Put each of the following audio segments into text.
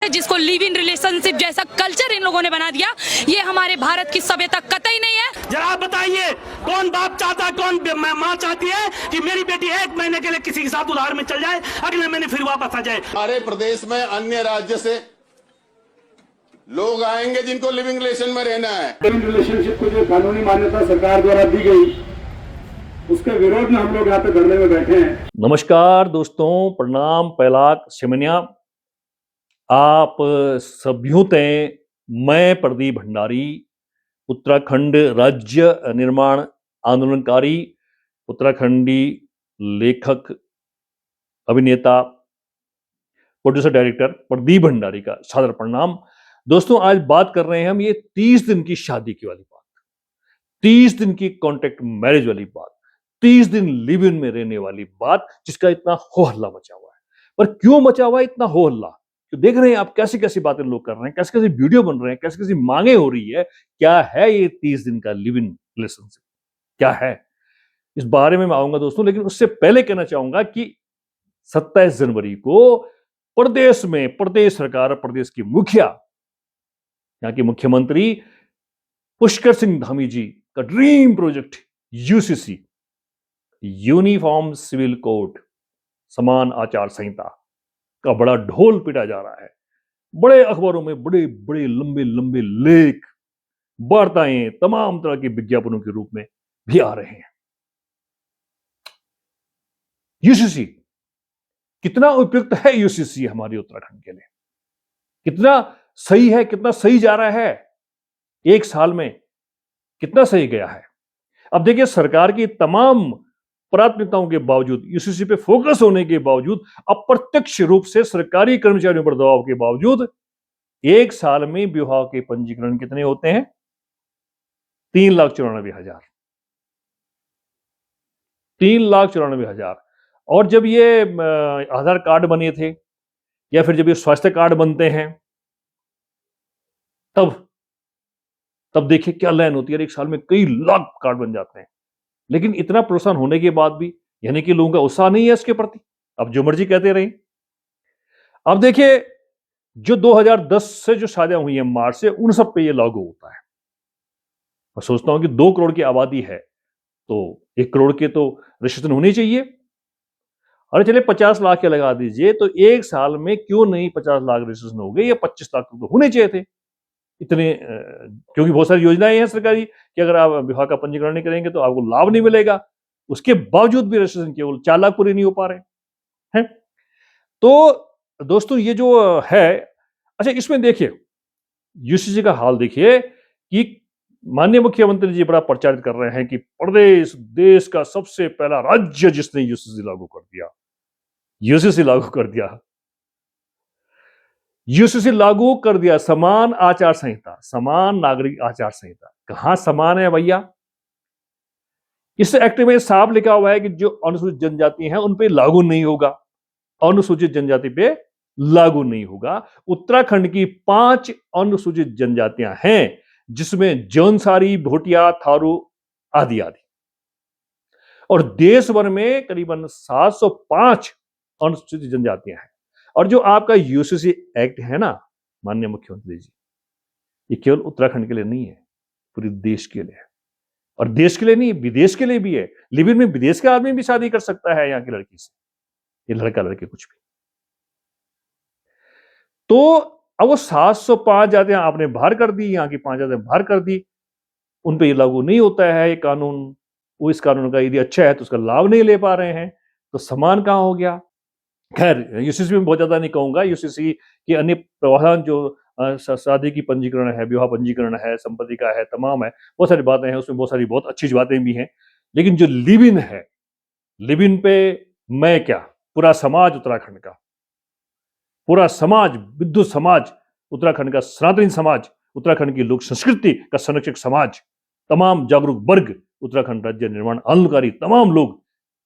जिसको live in relationship जैसा culture in लोगों ने बना दिया, ये हमारे भारत की सभ्यता कतई नहीं है। जरा आप बताइए, कौन बाप चाहता है, कौन माँ चाहती है कि मेरी बेटी 1 महीने के लिए किसी के साथ उधार में चल जाए, अगले महीने फिर वापस आ जाए। हमारे प्रदेश में अन्य राज्य से लोग आएंगे जिनको लिविंग रिलेशन में रहना है। लिविंग रिलेशनशिप को जो कानूनी मान्यता सरकार द्वारा दी गई, उसके विरोध में हम लोग यहाँ पे धरने में बैठे हैं। नमस्कार दोस्तों, प्रणाम। पैलाक सिमनिया आप सभ्यों ते मैं प्रदीप भंडारी, उत्तराखंड राज्य निर्माण आंदोलनकारी, उत्तराखंडी लेखक, अभिनेता, प्रोड्यूसर, डायरेक्टर प्रदीप भंडारी का सादर प्रणाम। दोस्तों, आज बात कर रहे हैं हम ये 30 दिन की शादी की वाली बात, 30 दिन की कॉन्ट्रैक्ट मैरिज वाली बात, 30 दिन लिव इन में रहने वाली बात, जिसका इतना हो हल्ला मचा हुआ है। पर क्यों मचा हुआ है इतना हो हल्ला? तो देख रहे हैं आप कैसी कैसी बातें लोग कर रहे हैं, कैसी कैसी वीडियो बन रहे हैं, कैसी कैसी मांगे हो रही है। क्या है ये 30 दिन का लिव इन रिलेशनशिप, क्या है? इस बारे में मैं आऊंगा दोस्तों, लेकिन उससे पहले कहना चाहूंगा कि 27 जनवरी को प्रदेश में प्रदेश सरकार, प्रदेश की मुखिया, यहाँ की मुख्यमंत्री पुष्कर सिंह धामी जी का dream project UCC, uniform civil code, समान आचार संहिता का बड़ा ढोल पिटा जा रहा है। बड़े अखबारों में बड़े बड़े लंबे लंबे लेख, वार्ताएं, तमाम तरह के विज्ञापनों के रूप में भी आ रहे हैं। यूसीसी कितना उपयुक्त है? यूसीसी हमारे उत्तराखंड के लिए कितना सही है, कितना सही जा रहा है? एक साल में कितना सही गया है? अब देखिए, सरकार की तमाम प्राथमिकताओं के बावजूद, यूसीसी पे फोकस होने के बावजूद, अप्रत्यक्ष रूप से सरकारी कर्मचारियों पर दबाव के बावजूद, एक साल में विवाह के पंजीकरण कितने होते हैं? 3,94,000। 3,94,000। और जब ये आधार कार्ड बने थे, या फिर जब ये स्वास्थ्य कार्ड बनते हैं, तब देखिए क्या लाइन होती है। एक साल में कई लाख कार्ड बन जाते हैं। लेकिन इतना प्रोत्साहन होने के बाद भी यानी कि लोगों का उत्साह नहीं है इसके प्रति। अब जो मर्जी कहते रहे। अब देखिए, जो 2010 से जो शादियां हुई हैं मार्च से, उन सब पे ये लागू होता है। मैं सोचता हूं कि 2 करोड़ की आबादी है तो 1 करोड़ के तो रजिस्ट्रेशन होनी चाहिए। अरे चले 50 लाख के लगा दीजिए, तो एक साल में क्यों नहीं 50 लाख रजिस्ट्रेशन हो गए, या 25 लाख तो होने चाहिए थे इतने। क्योंकि बहुत सारी योजनाएं हैं सरकारी कि अगर आप विवाह का पंजीकरण नहीं करेंगे तो आपको लाभ नहीं मिलेगा। उसके बावजूद भी रजिस्ट्रेशन केवल 4 लाख पूरे नहीं हो पा रहे हैं। तो दोस्तों, ये जो है, अच्छा इसमें देखिए यूसीसी का हाल देखिए कि माननीय मुख्यमंत्री जी बड़ा प्रचारित कर रहे हैं कि प्रदेश देश का सबसे पहला राज्य जिसने यूसीसी लागू कर दिया। यूसीसी लागू कर दिया, यूसीसी लागू कर दिया, समान आचार संहिता, समान नागरिक आचार संहिता। कहां समान है भैया? इस एक्ट में साफ लिखा हुआ है कि जो अनुसूचित जनजाति हैं उन पे लागू नहीं होगा, अनुसूचित जनजाति पे लागू नहीं होगा। उत्तराखंड की 5 अनुसूचित जनजातियां हैं, जिसमें जौनसारी, भोटिया, थारू आदि आदि। और देश भर में करीबन 705 अनुसूचित जनजातियां हैं। और जो आपका यूसीसी एक्ट है ना माननीय मुख्यमंत्री जी, ये केवल उत्तराखंड के लिए नहीं है, पूरे देश के लिए है। और देश के लिए नहीं, विदेश के लिए भी है। लिव इन में विदेश का आदमी भी शादी कर सकता है यहाँ की लड़की से, ये लड़का लड़के कुछ भी। तो अब वो 705 जातियां आपने बाहर कर दी, यहाँ की 5 जातियां बाहर कर दी, उन पे ये लागू नहीं होता है ये कानून। वो इस कानून का यदि अच्छा है तो उसका लाभ नहीं ले पा रहे हैं, तो समान कहां हो गया? खैर, यूसीसी में बहुत ज्यादा नहीं कहूंगा। यूसीसी के अन्य प्रावधान जो शादी की पंजीकरण है, विवाह पंजीकरण है, संपत्ति का है, तमाम है, बहुत सारी बातें हैं उसमें, बहुत सारी बहुत अच्छी बातें भी हैं। लेकिन जो लिव इन है, लिव इन पे मैं क्या, पूरा समाज उत्तराखंड का, पूरा समाज, विद्युत समाज, उत्तराखंड का सनातनी समाज, उत्तराखंड की लोक संस्कृति का संरक्षक समाज, तमाम जागरूक वर्ग, उत्तराखंड राज्य निर्माण आंदोलनकारी तमाम लोग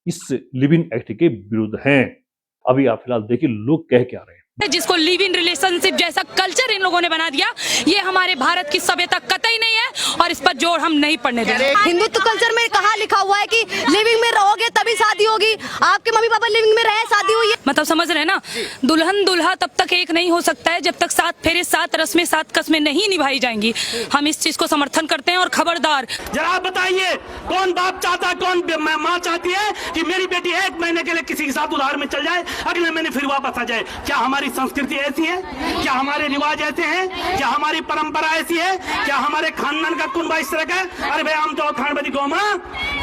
इस लिव इन एक्ट के विरुद्ध हैं। अभी आप फिलहाल देखिए लोग कह क्या रहे हैं। जिसको लिव इन रिलेशनशिप जैसा कल्चर इन लोगों लोगों ने बना दिया, ये हमारे भारत की सभ्यता कतई नहीं है और इस पर जोर हम नहीं पड़ने देंगे। हिंदुत्व कल्चर में कहाँ लिखा हुआ है कि लिविंग में रहोगे तभी शादी होगी? आपके मम्मी पापा लिविंग में रहे, शादी हुई है? मतलब समझ रहे हैं ना, दुल्हन दूल्हा तब तक एक नहीं हो सकता है जब तक 7 फेरे 7 रस्में 7 कस्में नहीं निभाई जाएंगी। हम इस चीज को समर्थन करते हैं और खबरदार, जरा आप बताइए, कौन बाप चाहता है, कौन माँ चाहती है कि मेरी बेटी 1 महीने के लिए किसी के साथ उधार में चल जाए, अगले महीने फिर वापस आ जाए? क्या हमारी संस्कृति ऐसी है? क्या हमारे रिवाज ऐसे हैं? क्या हमारी परंपरा ऐसी है? क्या हमारे खानदान का कुनबा इस तरह का है? अरे भाई, हम तो खानबदी गौमा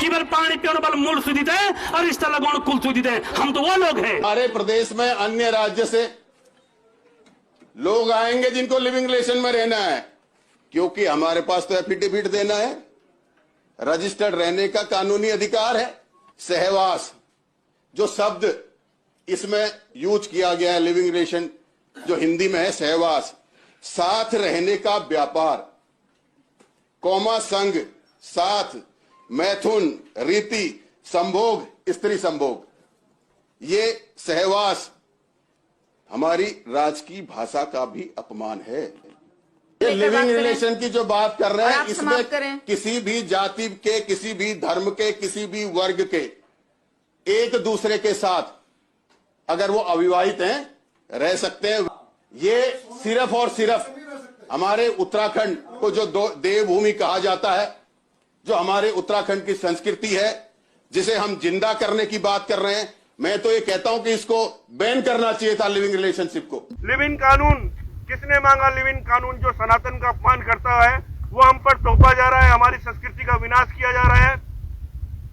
केवल पानी पियोन बल मूल सुधी थे और रिश्ता लगवाण कुल सुधी थे, हम तो वो लोग हैं। हमारे प्रदेश में अन्य राज्य से लोग आएंगे जिनको लिविंग रिलेशन में रहना है, क्योंकि हमारे पास तो एफिडेविट देना है, रजिस्टर्ड रहने का कानूनी अधिकार है। सहवास जो शब्द इसमें यूज किया गया है, लिविंग रिलेशन जो हिंदी में है सहवास, साथ रहने का व्यापार, कौमा संग, साथ, मैथुन, रीति, संभोग, स्त्री संभोग, ये सहवास हमारी राजकीय भाषा का भी अपमान है। ये लिविंग रिलेशन की जो बात कर रहे हैं, इसमें किसी भी जाति के, किसी भी धर्म के, किसी भी वर्ग के एक दूसरे के साथ अगर वो अविवाहित हैं रह सकते हैं। ये सिर्फ और सिर्फ हमारे उत्तराखंड को जो देवभूमि कहा जाता है, जो हमारे उत्तराखंड की संस्कृति है, जिसे हम जिंदा करने की बात कर रहे हैं, मैं तो ये कहता हूं कि इसको बैन करना चाहिए था लिविंग रिलेशनशिप को। लिविंग कानून किसने मांगा? लिविंग कानून जो सनातन का अपमान करता है वो हम पर थोपा जा रहा है, हमारी संस्कृति का विनाश किया जा रहा है।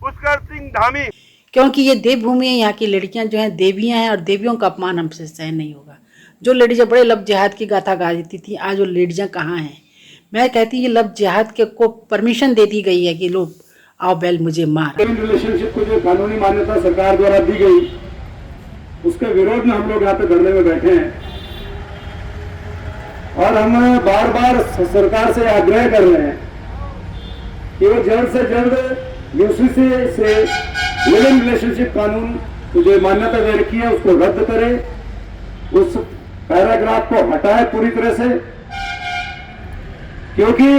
पुष्कर सिंह धामी, क्योंकि ये देवभूमि है, यहाँ की लड़कियां जो हैं देवियां हैं और देवियों का अपमान हमसे सहन नहीं होगा। जो लेडीज़ बड़े लव जिहाद की गाथा गा देती थी, आज वो लेडीज़ कहाँ हैं? मैं कहती ये लव जिहाद के को परमिशन दे दी गई है कि लोग आओ बैल मुझे मार। रिलेशनशिप को जो कानूनी मान्यता सरकार द्वारा दी गई, उसके विरोध में हम लोग यहाँ पे धरने में बैठे हैं और हम बार बार सरकार से आग्रह कर रहे हैं कि वो जल्द से जल्द यूसीसी से लिविंग रिलेशनशिप कानून को जो मान्यता दे रखी है उसको रद्द करे, उस पैराग्राफ को हटाए पूरी तरह से, क्योंकि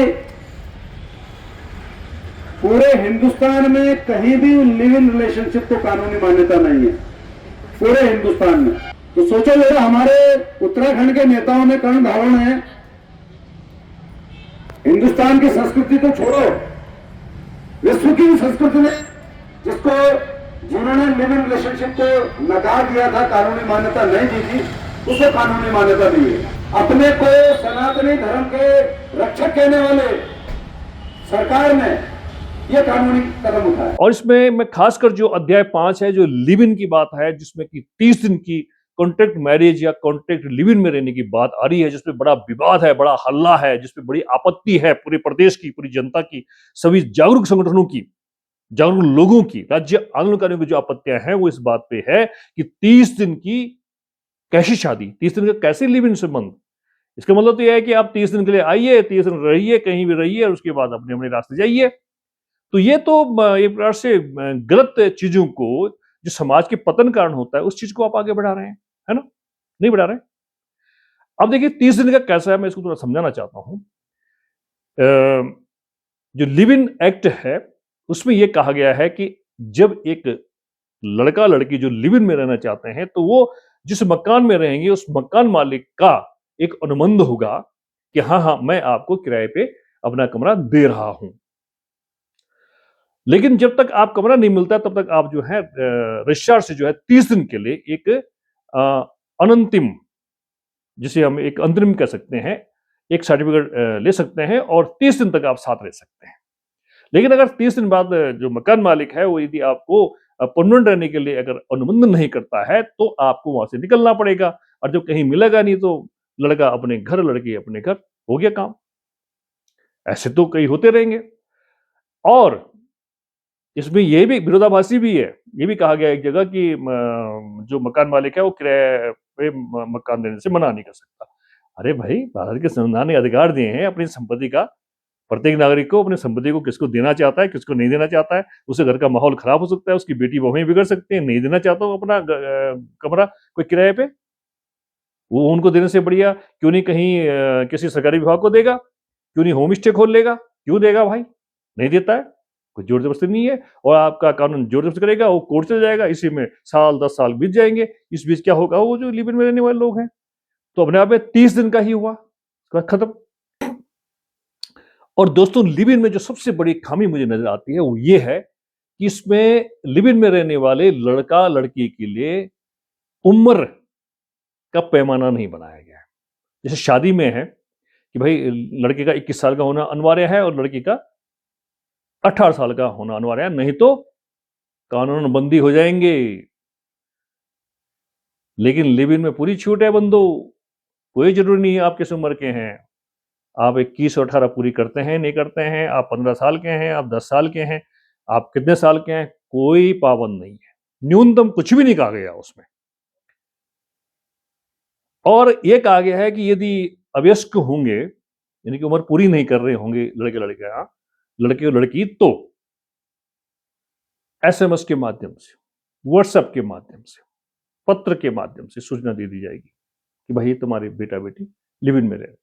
पूरे हिंदुस्तान में कहीं भी लिविंग रिलेशनशिप को कानूनी मान्यता नहीं है, पूरे हिंदुस्तान में। तो सोचो जरा, हमारे उत्तराखंड के नेताओं में कर्ण धारण है, हिंदुस्तान की संस्कृति तो छोड़ो, विश्व की संस्कृति में जिसको जिन्होंने लिविंग रिलेशनशिप को नकार दिया था, कानूनी मान्यता नहीं दी थी, उसे कानूनी मान्यता दी है। अपने को सनातनी धर्म के रक्षक कहने वाले सरकार ने यह कानूनी कदम उठाया। और इसमें मैं खासकर जो अध्याय 5 है, जो लिव इन की बात है, जिसमें कि 30 दिन की कॉन्ट्रैक्ट मैरिज या कॉन्ट्रैक्ट लिव इन में रहने की बात आ रही है, जिसमें बड़ा विवाद है, बड़ा हल्ला है, जिसमें बड़ी आपत्ति है पूरे प्रदेश की, पूरी जनता की, सभी जागरूक संगठनों की, जागरूक लोगों की, राज्य आंदोलनकारियों की जो आपत्तियां हैं वो इस बात पे है कि 30 दिन की कैसी शादी, 30 दिन का कैसे लिव इन संबंध। इसका मतलब तो यह है कि आप 30 दिन के लिए आइए, 30 दिन रहिए, कहीं भी रहिए और उसके बाद अपने अपने रास्ते जाइए। तो ये तो एक प्रकार से गलत चीजों को, जो समाज के पतन कारण होता है, उस चीज को आप आगे बढ़ा रहे हैं, है ना? नहीं बढ़ा रहे। अब देखिए 30 दिन का कैसा है, मैं इसको थोड़ा समझाना चाहता हूं। जो लिव इन एक्ट है उसमें यह कहा गया है कि जब एक लड़का लड़की जो लिव इन में रहना चाहते हैं, तो वो जिस मकान में रहेंगे उस मकान मालिक का एक अनुबंध होगा कि हाँ, मैं आपको किराए पे अपना कमरा दे रहा हूं। लेकिन जब तक आप कमरा नहीं मिलता तब तक आप जो है रजिस्ट्रार से जो है 30 दिन के लिए एक अनंतिम, जिसे हम एक अंतरिम कह सकते हैं, एक सर्टिफिकेट ले सकते हैं और 30 दिन तक आप साथ रह सकते हैं। लेकिन अगर 30 दिन बाद जो मकान मालिक है वो यदि आपको परमानेंट रहने के लिए अगर अनुबंध नहीं करता है तो आपको वहां से निकलना पड़ेगा, और जब कहीं मिलेगा नहीं तो लड़का अपने घर, लड़की अपने घर, हो गया काम। ऐसे तो कई होते रहेंगे। और इसमें यह भी विरोधाभासी भी है, ये भी कहा गया एक जगह कि जो मकान मालिक है वो किराए पे मकान देने से मना नहीं कर सकता। अरे भाई, भारत के संविधान ने अधिकार दिए हैं अपनी संपत्ति का, प्रत्येक नागरिक को अपनी संपत्ति को किसको देना चाहता है, किसको नहीं देना चाहता है। उससे घर का माहौल खराब हो सकता है, उसकी बेटी बहुएं बिगड़ सकती है। नहीं देना चाहता हूं अपना कमरा कोई किराए पे, वो उनको देने से बढ़िया क्यों नहीं कहीं किसी सरकारी विभाग को देगा, क्यों नहीं होम स्टे खोल लेगा, क्यों देगा भाई? नहीं देता है, कोई जोर जबरदस्ती नहीं है। और आपका कानून जोर जबरदस्ती करेगा, वो कोर्ट चल जाएगा, इसी में साल 10 साल बीत जाएंगे। इस बीच क्या होगा, वो जो लिव इन में रहने वाले लोग हैं, तो अपने आप में 30 दिन का ही हुआ, उसके बाद खत्म। और दोस्तों लिव इन में जो सबसे बड़ी खामी मुझे नजर आती है वो ये है कि इसमें लिव इन में रहने वाले लड़का लड़की के लिए उम्र का पैमाना नहीं बनाया गया है। जैसे शादी में है कि भाई लड़के का 21 साल का होना अनिवार्य है और लड़की का 18 साल का होना अनिवार्य है, नहीं तो कानून बंदी हो जाएंगे। लेकिन लिव इन में पूरी छूट है बंदो, कोई जरूरी नहीं है आप किस उम्र के हैं। आप 21 और 18 पूरी करते हैं नहीं करते हैं, आप 15 साल के हैं, आप 10 साल के हैं, आप कितने साल के हैं, कोई पाबंद नहीं है, न्यूनतम कुछ भी नहीं कहा गया उसमें। और ये कहा गया है कि यदि अवयस्क होंगे, यानी कि उम्र पूरी नहीं कर रहे होंगे लड़के और लड़की, तो SMS के माध्यम से, व्हाट्सएप के माध्यम से, पत्र के माध्यम से सूचना दे दी जाएगी कि भाई तुम्हारे बेटा बेटी लिव इन में रहे।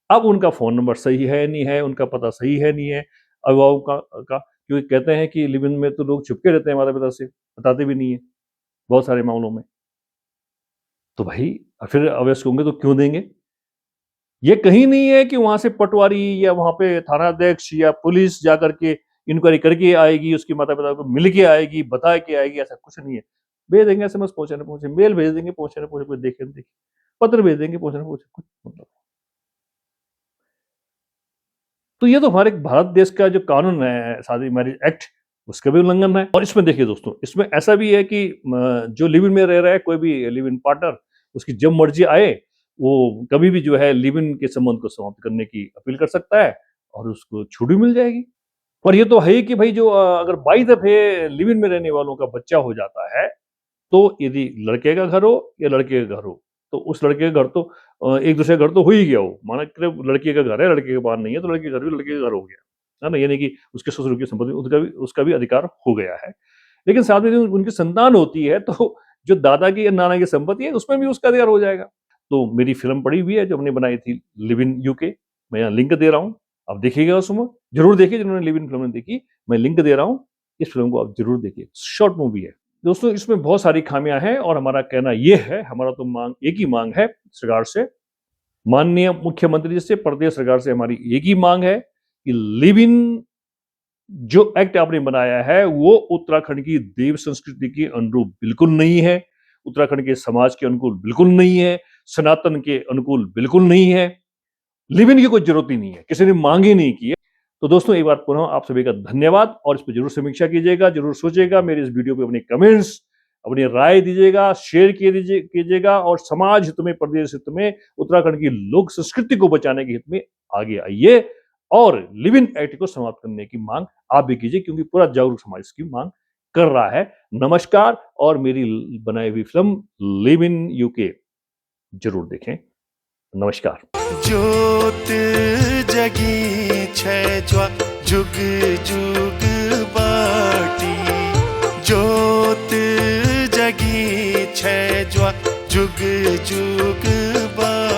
अब उनका फोन नंबर सही है नहीं है, उनका पता सही है नहीं है, अभिभावक का क्योंकि कहते हैं कि लिव इन में तो लोग छुपके रहते हैं, माता पिता से बताते भी नहीं है बहुत सारे मामलों में। तो भाई फिर अवयस्क होंगे तो क्यों देंगे? ये कहीं नहीं है कि वहां से पटवारी या वहां पे थानाध्यक्ष या पुलिस जाकर के इंक्वायरी करके आएगी, उसके माता पिता को मिल के आएगी, बता के आएगी, ऐसा कुछ नहीं है। भेज देंगे SMS पहुंचे, मेल भेज देंगे पहुंचे, कोई देखे नहीं देखे, पत्र भेज देंगे पहुंचे, कुछ मतलब। तो ये तो हमारे भारत देश का जो कानून है, शादी मैरिज एक्ट, उसका भी उल्लंघन है। और इसमें देखिए दोस्तों, इसमें ऐसा भी है कि जो लिव इन में रह रहा है, कोई भी लिव इन पार्टनर, उसकी जब मर्जी आए वो कभी भी जो है लिव इन के संबंध को समाप्त करने की अपील कर सकता है और उसको छूट भी मिल जाएगी। और ये तो है ही कि भाई जो अगर बाई दफे लिव इन में रहने वालों का बच्चा हो जाता है, तो यदि लड़के का घर हो या लड़के का घर हो, तो उस लड़के का घर तो एक दूसरे का घर तो हो ही गया हो। माना कि लड़के का घर है, लड़के के पास नहीं है, तो लड़के का घर भी लड़के का घर हो गया है ना, यानी कि उसके ससुर की संपत्ति उसका भी अधिकार हो गया है। लेकिन साथ में उनकी संतान होती है, तो जो दादा की या नाना की संपत्ति है उसमें भी उसका अधिकार हो जाएगा। तो मेरी फिल्म पड़ी हुई है जो हमने बनाई थी, लिव इन UK, मैं यहाँ लिंक दे रहा हूँ, आप देखिएगा, उसमें जरूर देखिए। जिन्होंने लिव इन फिल्म नहीं देखी, मैं लिंक दे रहा हूँ, इस फिल्म को आप जरूर देखिए, शॉर्ट मूवी है दोस्तों। इसमें बहुत सारी खामियां हैं और हमारा कहना यह है, हमारा तो एक ही मांग है सरकार से, माननीय मुख्यमंत्री जी से, प्रदेश सरकार से हमारी एक ही मांग है कि लिव इन जो एक्ट आपने बनाया है वो उत्तराखंड की देव संस्कृति के अनुरूप बिल्कुल नहीं है, उत्तराखंड के समाज के अनुकूल बिल्कुल नहीं है, सनातन के अनुकूल बिल्कुल नहीं है। लिव इन की कोई जरूरत ही नहीं है, किसी ने मांग ही नहीं की है। तो दोस्तों एक बार पुनः आप सभी का धन्यवाद, और इस पर जरूर समीक्षा कीजिएगा, जरूर सोचिएगा, मेरे इस वीडियो पे अपने कमेंट्स, अपनी राय दीजिएगा, शेयर कीजिएगा, और समाज हित में, प्रदेश हित में, उत्तराखंड की लोक संस्कृति को बचाने के हित में आगे आइए और लिव इन एक्ट को समाप्त करने की मांग आप भी कीजिए, क्योंकि पूरा जागरूक समाज इसकी मांग कर रहा है। नमस्कार, और मेरी बनाई हुई फिल्म लिव इन UK जरूर देखें। नमस्कार। ज्योत जगी छे ज्वा जुग जुग बाटी, ज्योत जगी छे ज्वा जुग जुग बाटी।